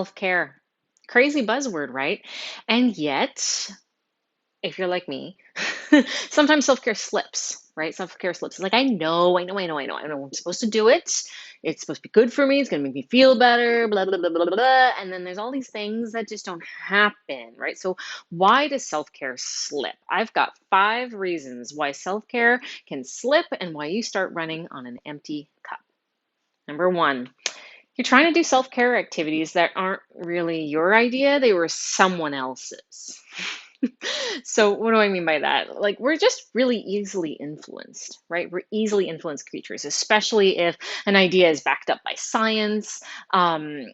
Self-care. Crazy buzzword, right? And yet, if you're like me, sometimes self-care slips, right? Self-care slips. It's like, I know I'm supposed to do it. It's supposed to be good for me. It's going to make me feel better, blah, blah, blah, blah, blah, blah. And then there's all these things that just don't happen, right? So why does self-care slip? I've got 5 reasons why self-care can slip and why you start running on an empty cup. Number 1, you're trying to do self-care activities that aren't really your idea, they were someone else's. So, what do I mean by that? Like, we're just really easily influenced, right? We're easily influenced creatures, especially if an idea is backed up by science, um,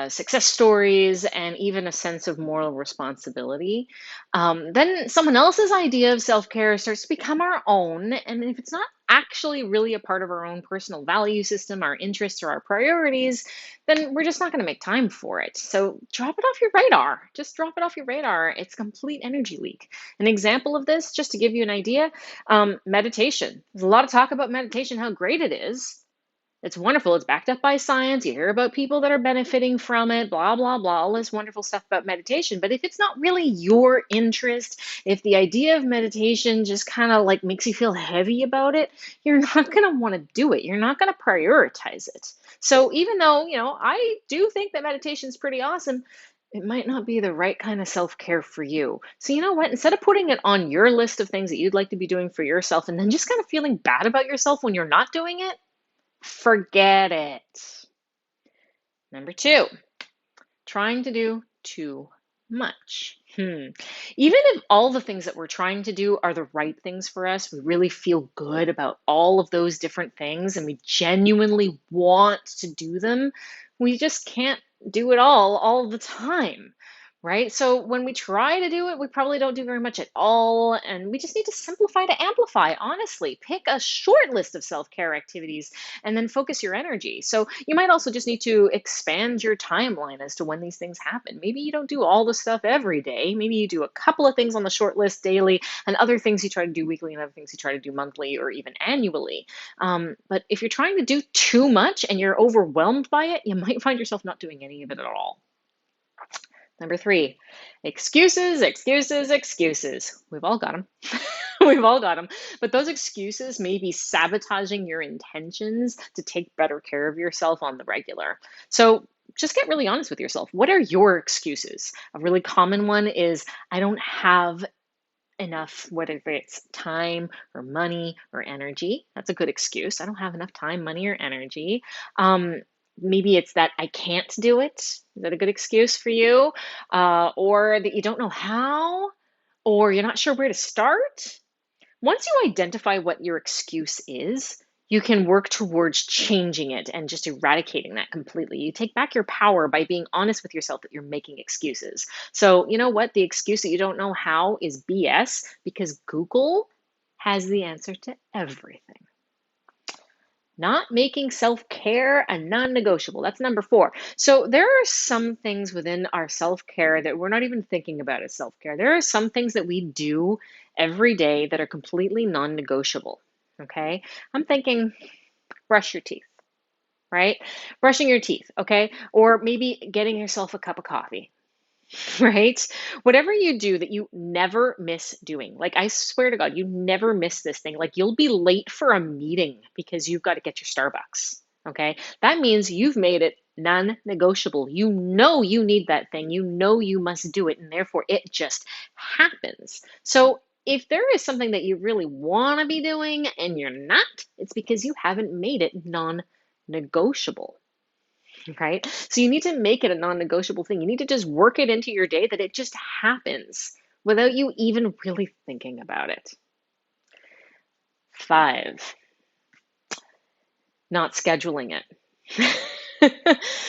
success stories, and even a sense of moral responsibility. Then someone else's idea of self care starts to become our own. And if it's not actually really a part of our own personal value system, our interests, or our priorities, then we're just not going to make time for it. So drop it off your radar. Just drop it off your radar. It's a complete energy leak. An example of this, just to give you an idea, meditation. There's a lot of talk about meditation, how great it is. It's wonderful. It's backed up by science. You hear about people that are benefiting from it, blah, blah, blah, all this wonderful stuff about meditation. But if it's not really your interest, if the idea of meditation just kind of like makes you feel heavy about it, you're not going to want to do it. You're not going to prioritize it. So even though, I do think that meditation is pretty awesome, it might not be the right kind of self care for you. So, you know what? Instead of putting it on your list of things that you'd like to be doing for yourself and then just kind of feeling bad about yourself when you're not doing it, forget it. Number 2, trying to do too much. Even if all the things that we're trying to do are the right things for us, we really feel good about all of those different things and we genuinely want to do them, we just can't do it all the time. Right? So when we try to do it, we probably don't do very much at all. And we just need to simplify to amplify, honestly. Pick a short list of self care activities and then focus your energy. So you might also just need to expand your timeline as to when these things happen. Maybe you don't do all the stuff every day. Maybe you do a couple of things on the short list daily and other things you try to do weekly and other things you try to do monthly or even annually. But if you're trying to do too much and you're overwhelmed by it, you might find yourself not doing any of it at all. Number 3, excuses, excuses, excuses. We've all got them. We've all got them. But those excuses may be sabotaging your intentions to take better care of yourself on the regular. So just get really honest with yourself. What are your excuses? A really common one is, I don't have enough, whether it's time or money or energy. That's a good excuse. I don't have enough time, money, or energy. Maybe it's that I can't do it. Is that a good excuse for you? Or that you don't know how, or you're not sure where to start? Once you identify what your excuse is, you can work towards changing it and just eradicating that completely. You take back your power by being honest with yourself that you're making excuses. So, you know what? The excuse that you don't know how is BS because Google has the answer to everything. Not making self-care a non-negotiable. That's number 4. So there are some things within our self-care that we're not even thinking about as self-care. There are some things that we do every day that are completely non-negotiable. Okay? I'm thinking brush your teeth, right? Brushing your teeth, okay? Or maybe getting yourself a cup of coffee. Right? Whatever you do that you never miss doing. Like, I swear to God, you never miss this thing. Like, you'll be late for a meeting because you've got to get your Starbucks. Okay? That means you've made it non-negotiable. You know you need that thing. You know you must do it, and therefore it just happens. So if there is something that you really want to be doing and you're not, it's because you haven't made it non-negotiable. Right? So you need to make it a non-negotiable thing. You need to just work it into your day that it just happens without you even really thinking about it. 5, not scheduling it.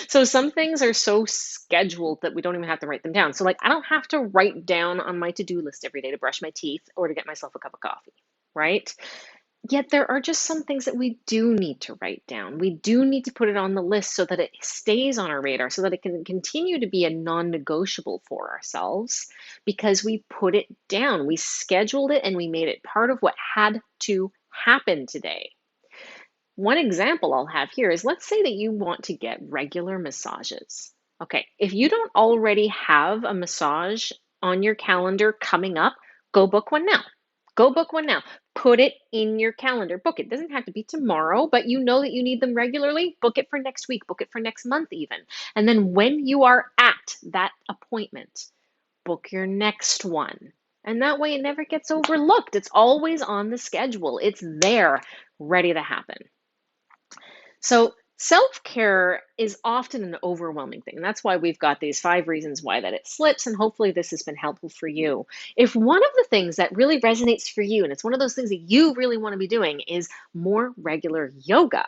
So some things are so scheduled that we don't even have to write them down. So like, I don't have to write down on my to-do list every day to brush my teeth or to get myself a cup of coffee, right? Yet there are just some things that we do need to write down. We do need to put it on the list so that it stays on our radar, so that it can continue to be a non-negotiable for ourselves because we put it down. We scheduled it and we made it part of what had to happen today. One example I'll have here is, let's say that you want to get regular massages. Okay, if you don't already have a massage on your calendar coming up, go book one now. Go book one now. Put it in your calendar. Book it. It doesn't have to be tomorrow, but you know that you need them regularly. Book it for next week. Book it for next month, even. And then when you are at that appointment, book your next one. And that way it never gets overlooked. It's always on the schedule, it's there, ready to happen. So, self care is often an overwhelming thing. That's why we've got these 5 reasons why that it slips. And hopefully, this has been helpful for you. If one of the things that really resonates for you, and it's one of those things that you really want to be doing, is more regular yoga,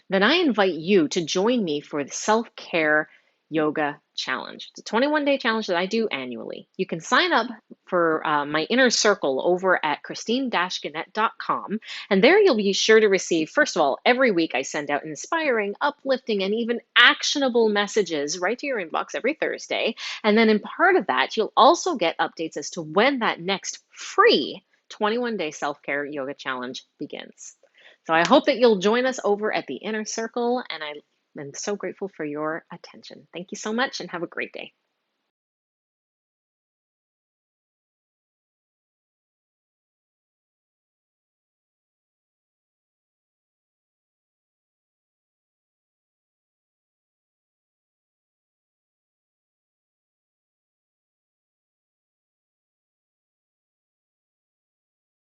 then I invite you to join me for the Self Care Yoga Challenge. It's a 21-day challenge that I do annually. You can sign up for my inner circle over at christine-gannett.com. And there you'll be sure to receive, first of all, every week I send out inspiring, uplifting, and even actionable messages right to your inbox every Thursday. And then in part of that, you'll also get updates as to when that next free 21-day self-care yoga challenge begins. So I hope that you'll join us over at the Inner Circle, and I am so grateful for your attention. Thank you so much and have a great day.